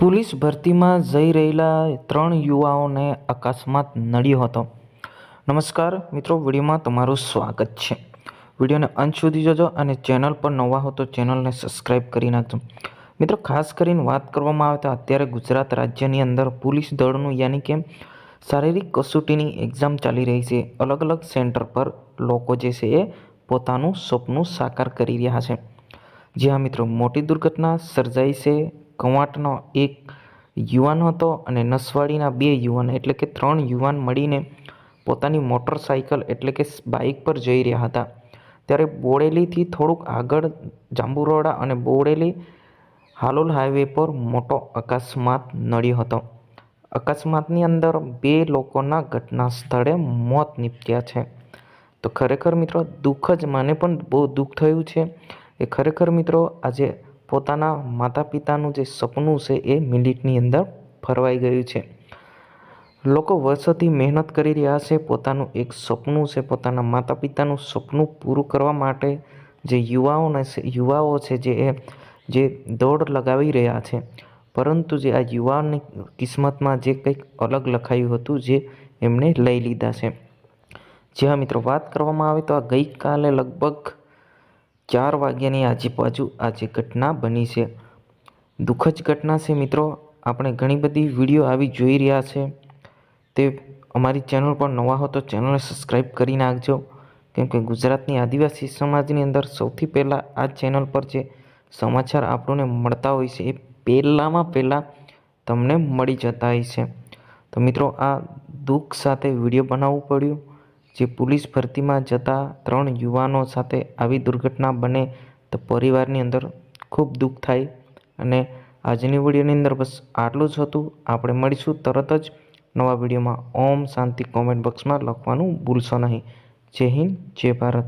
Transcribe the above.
Police ભરતીમાં જઈ રહેલા 3 યુવાઓને અકસ્માત નડ્યો હતો. નમસ્કાર મિત્રો, વિડીયોમાં તમારું સ્વાગત છે. વિડીયોને અંત સુધી જોજો અને ચેનલ પર નવા હો તો ચેનલને સબસ્ક્રાઈબ કરી નાખજો. મિત્રો, ખાસ કરીને વાત કરવામાં આવે તો અત્યારે ગુજરાત રાજ્યની અંદર પોલીસ દળનું યાની કે શારીરિક કસોટીની એક્ઝામ ચાલી રહી છે. અલગ અલગ સેન્ટર પર લોકો જે છે એ પોતાનું સપનું સાકાર કરી રહ્યા છે. જી હા મિત્રો, મોટી દુર્ઘટના સર્જાઈ છે. કવાંટનો એક યુવાન હતો અને નસવાડીના 2 યુવાન એટલે કે 3 યુવાન મળીને પોતાની મોટરસાઇકલ એટલે કે બાઇક પર જઈ રહ્યા હતા. ત્યારે બોડેલીથી થોડુંક આગળ જાંબુરોડા અને બોડેલી હાલોલ હાઈવે પર મોટો અકસ્માત નડ્યો હતો. અકસ્માતની અંદર 2 લોકોના ઘટના સ્થળે મોત નીપજ્યા છે. તો ખરેખર મિત્રો દુઃખ જ, મને પણ બહુ દુઃખ થયું છે. એ ખરેખર મિત્રો આજે પોતાના માતા પિતાનું જે સપનું છે એ મિનિટની અંદર ફરવાઈ ગયું છે. લોકો વર્ષોથી મહેનત કરી રહ્યા છે. પોતાનું એક સપનું છે, પોતાના માતા પિતાનું સપનું પૂરું કરવા માટે જે યુવાઓ છે જે દોડ લગાવી રહ્યા છે. પરંતુ જે આ યુવાનની કિસ્મતમાં જે કંઈક અલગ લખાયું હતું જે એમને લઈ લીધા છે. જી હા મિત્રો, વાત કરવામાં આવે તો આ ગઈકાલે લગભગ 4 વાગ્યાની આજુબાજુ આ જે ઘટના બની છે. દુઃખદ ઘટના છે મિત્રો. આપણે ઘણી બધી વિડીયો આવી જોઈ રહ્યા છે. તે અમારી ચેનલ પર નવા હો તો ચેનલને સબસ્ક્રાઈબ કરી નાખજો. કેમ કે ગુજરાતની આદિવાસી સમાજની અંદર સૌથી પહેલાં આ ચેનલ પર જે સમાચાર આપણને મળતા હોય છે એ પહેલાં તમને મળી જતા હોય છે. તો મિત્રો, આ દુઃખ સાથે વિડીયો બનાવવું પડ્યું. જે પોલીસ ભરતીમાં જતા 3 યુવાનો સાથે આવી દુર્ઘટના બને તો પરિવારની અંદર ખૂબ દુઃખ થાય. અને આજની વિડીયોની અંદર બસ આટલું જ હતું. આપણે મળીશું તરત જ નવા વિડીયોમાં. ઓમ શાંતિ કોમેન્ટ બોક્સમાં લખવાનું ભૂલશો નહીં. જય હિન્દ, જય ભારત.